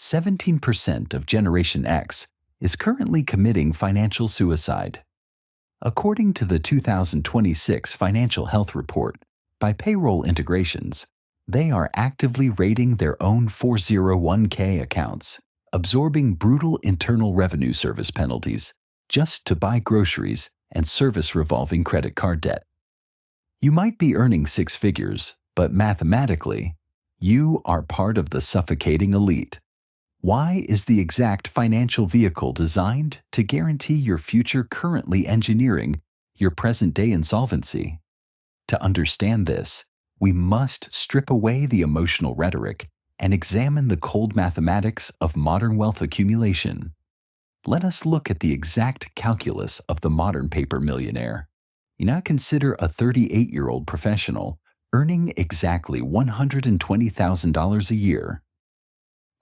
17% of Generation X is currently committing financial suicide. According to the 2026 Financial Health Report by Payroll Integrations, they are actively raiding their own 401k accounts, absorbing brutal Internal Revenue Service penalties just to buy groceries and service revolving credit card debt. You might be earning six figures, but mathematically, you are part of the suffocating elite. Why is the exact financial vehicle designed to guarantee your future currently engineering your present-day insolvency? To understand this, we must strip away the emotional rhetoric and examine the cold mathematics of modern wealth accumulation. Let us look at the exact calculus of the modern paper millionaire. Now consider a 38-year-old professional earning exactly $120,000 a year.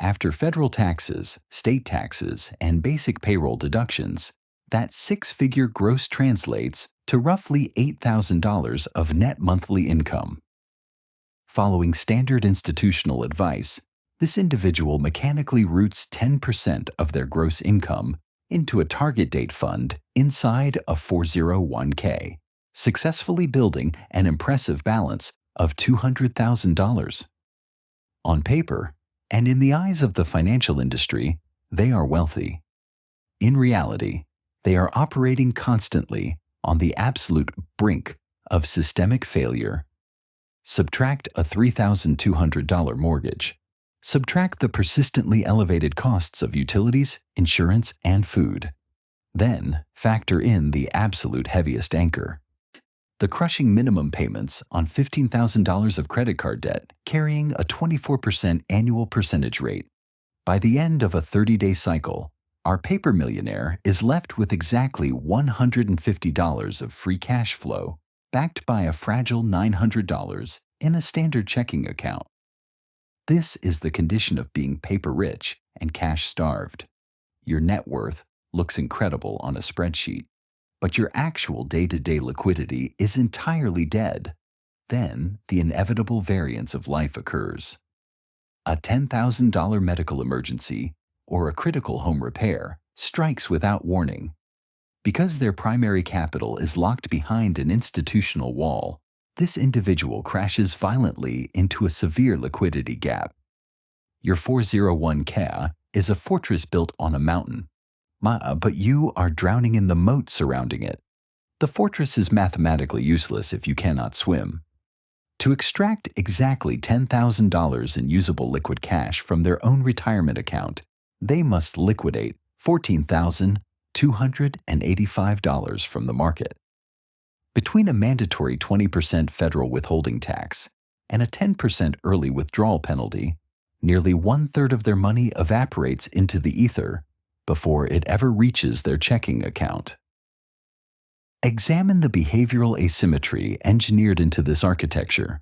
After federal taxes, state taxes, and basic payroll deductions, that six-figure gross translates to roughly $8,000 of net monthly income. Following standard institutional advice, this individual mechanically routes 10% of their gross income into a target date fund inside a 401k, successfully building an impressive balance of $200,000. On paper, and in the eyes of the financial industry, they are wealthy. In reality, they are operating constantly on the absolute brink of systemic failure. Subtract a $3,200 mortgage. Subtract the persistently elevated costs of utilities, insurance, and food. Then factor in the absolute heaviest anchor: the crushing minimum payments on $15,000 of credit card debt carrying a 24% annual percentage rate. By the end of a 30-day cycle, our paper millionaire is left with exactly $150 of free cash flow, backed by a fragile $900 in a standard checking account. This is the condition of being paper rich and cash starved. Your net worth looks incredible on a spreadsheet, but your actual day-to-day liquidity is entirely dead. Then the inevitable variance of life occurs. A $10,000 medical emergency or a critical home repair strikes without warning. Because their primary capital is locked behind an institutional wall, this individual crashes violently into a severe liquidity gap. Your 401k is a fortress built on a mountain, but you are drowning in the moat surrounding it. The fortress is mathematically useless if you cannot swim. To extract exactly $10,000 in usable liquid cash from their own retirement account, they must liquidate $14,285 from the market. Between a mandatory 20% federal withholding tax and a 10% early withdrawal penalty, nearly one-third of their money evaporates into the ether before it ever reaches their checking account. Examine the behavioral asymmetry engineered into this architecture.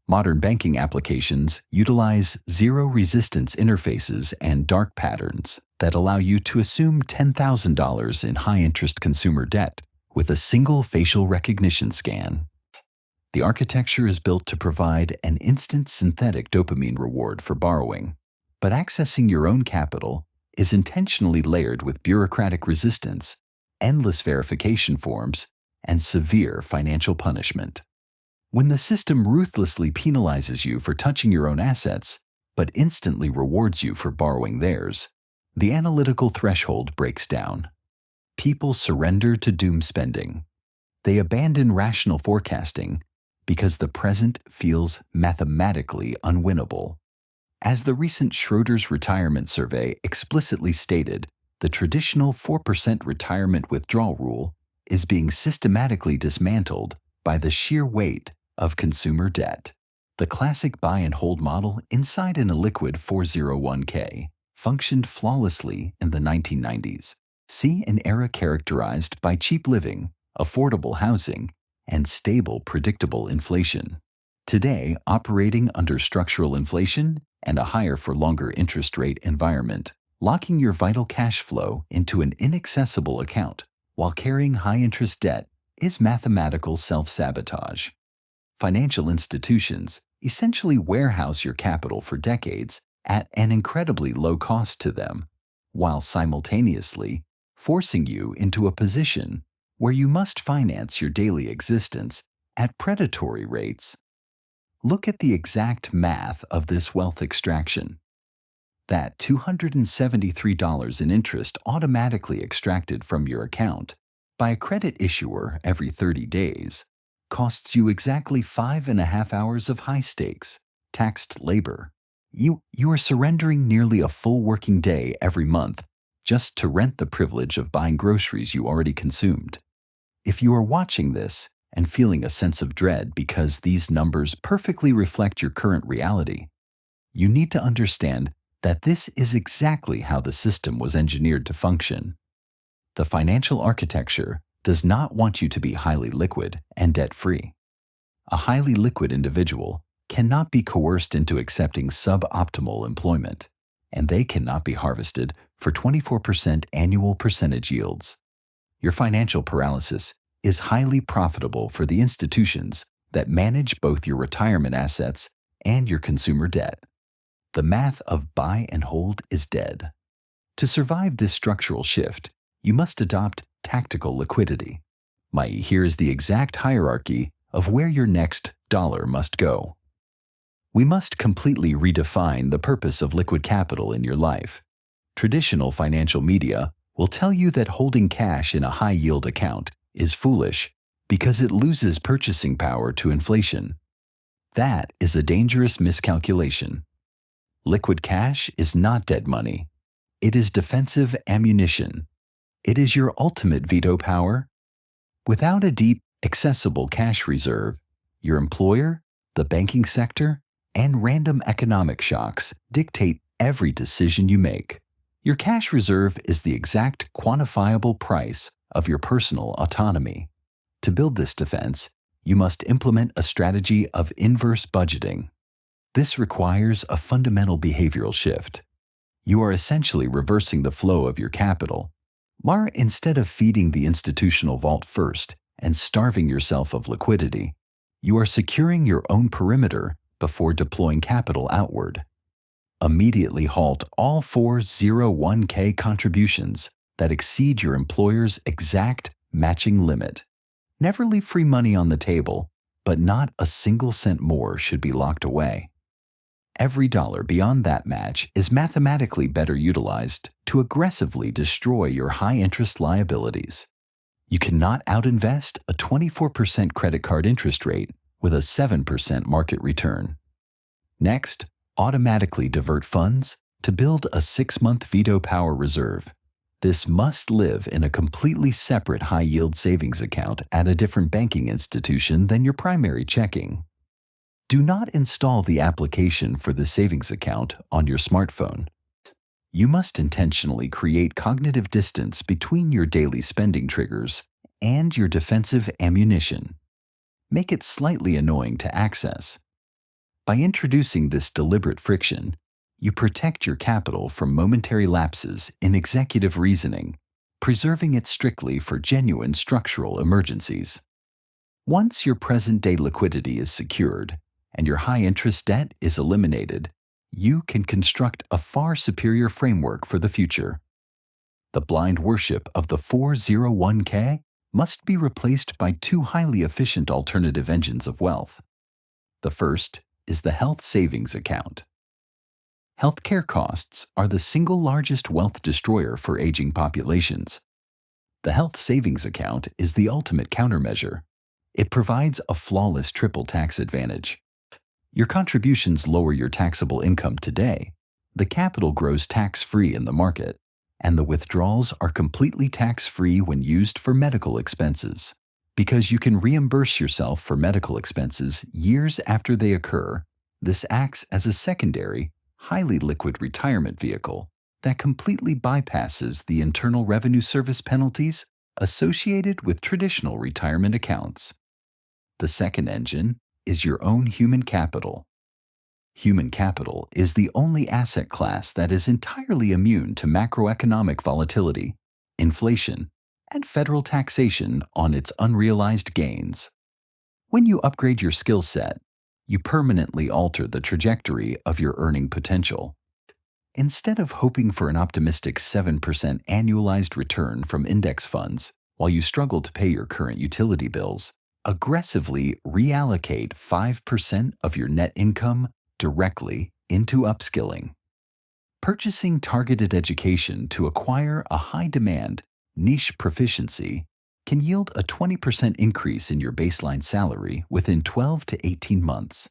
Modern banking applications utilize zero-resistance interfaces and dark patterns that allow you to assume $10,000 in high-interest consumer debt with a single facial recognition scan. The architecture is built to provide an instant synthetic dopamine reward for borrowing, but accessing your own capital is intentionally layered with bureaucratic resistance, endless verification forms, and severe financial punishment. When the system ruthlessly penalizes you for touching your own assets, but instantly rewards you for borrowing theirs, the analytical threshold breaks down. People surrender to doom spending. They abandon rational forecasting because the present feels mathematically unwinnable. As the recent Schroders retirement survey explicitly stated, the traditional 4% retirement withdrawal rule is being systematically dismantled by the sheer weight of consumer debt. The classic buy and hold model inside an illiquid 401k functioned flawlessly in the 1990s. See an era characterized by cheap living, affordable housing, and stable, predictable inflation. Today, operating under structural inflation and a higher-for-longer interest rate environment, locking your vital cash flow into an inaccessible account while carrying high-interest debt is mathematical self-sabotage. Financial institutions essentially warehouse your capital for decades at an incredibly low cost to them, while simultaneously forcing you into a position where you must finance your daily existence at predatory rates. Look at the exact math of this wealth extraction. That $273 in interest automatically extracted from your account by a credit issuer every 30 days costs you exactly 5.5 hours of high stakes, taxed labor. You are surrendering nearly a full working day every month just to rent the privilege of buying groceries you already consumed. If you are watching this and feeling a sense of dread because these numbers perfectly reflect your current reality, you need to understand that this is exactly how the system was engineered to function. The financial architecture does not want you to be highly liquid and debt-free. A highly liquid individual cannot be coerced into accepting suboptimal employment, and they cannot be harvested for 24% annual percentage yields. Your financial paralysis is highly profitable for the institutions that manage both your retirement assets and your consumer debt. The math of buy and hold is dead. To survive this structural shift, you must adopt tactical liquidity. Here is the exact hierarchy of where your next dollar must go. We must completely redefine the purpose of liquid capital in your life. Traditional financial media will tell you that holding cash in a high-yield account is foolish because it loses purchasing power to inflation. That is a dangerous miscalculation. Liquid cash is not dead money. It is defensive ammunition. It is your ultimate veto power. Without a deep, accessible cash reserve, your employer, the banking sector, and random economic shocks dictate every decision you make. Your cash reserve is the exact quantifiable price of your personal autonomy. To build this defense, you must implement a strategy of inverse budgeting. This requires a fundamental behavioral shift. You are essentially reversing the flow of your capital. Instead of feeding the institutional vault first and starving yourself of liquidity, you are securing your own perimeter before deploying capital outward. Immediately halt all 401k contributions that exceed your employer's exact matching limit. Never leave free money on the table, but not a single cent more should be locked away. Every dollar beyond that match is mathematically better utilized to aggressively destroy your high-interest liabilities. You cannot outinvest a 24% credit card interest rate with a 7% market return. Next, automatically divert funds to build a 6-month veto power reserve. This must live in a completely separate high-yield savings account at a different banking institution than your primary checking. Do not install the application for the savings account on your smartphone. You must intentionally create cognitive distance between your daily spending triggers and your defensive ammunition. Make it slightly annoying to access. By introducing this deliberate friction, you protect your capital from momentary lapses in executive reasoning, preserving it strictly for genuine structural emergencies. Once your present-day liquidity is secured and your high-interest debt is eliminated, you can construct a far superior framework for the future. The blind worship of the 401k must be replaced by two highly efficient alternative engines of wealth. The first is the health savings account. Healthcare costs are the single largest wealth destroyer for aging populations. The health savings account is the ultimate countermeasure. It provides a flawless triple tax advantage. Your contributions lower your taxable income today, the capital grows tax-free in the market, and the withdrawals are completely tax-free when used for medical expenses. Because you can reimburse yourself for medical expenses years after they occur, this acts as a secondary, highly liquid retirement vehicle that completely bypasses the Internal Revenue Service penalties associated with traditional retirement accounts. The second engine is your own human capital. Human capital is the only asset class that is entirely immune to macroeconomic volatility, inflation, and federal taxation on its unrealized gains. When you upgrade your skill set, you permanently alter the trajectory of your earning potential. Instead of hoping for an optimistic 7% annualized return from index funds while you struggle to pay your current utility bills, aggressively reallocate 5% of your net income directly into upskilling. Purchasing targeted education to acquire a high-demand, niche proficiency can yield a 20% increase in your baseline salary within 12 to 18 months.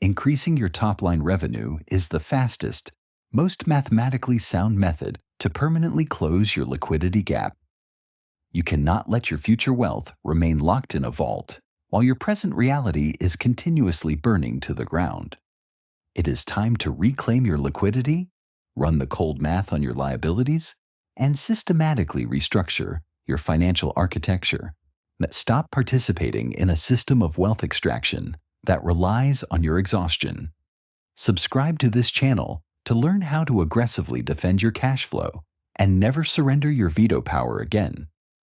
Increasing your top-line revenue is the fastest, most mathematically sound method to permanently close your liquidity gap. You cannot let your future wealth remain locked in a vault while your present reality is continuously burning to the ground. It is time to reclaim your liquidity, run the cold math on your liabilities, and systematically restructure your financial architecture. Stop participating in a system of wealth extraction that relies on your exhaustion. Subscribe to this channel to learn how to aggressively defend your cash flow and never surrender your veto power again.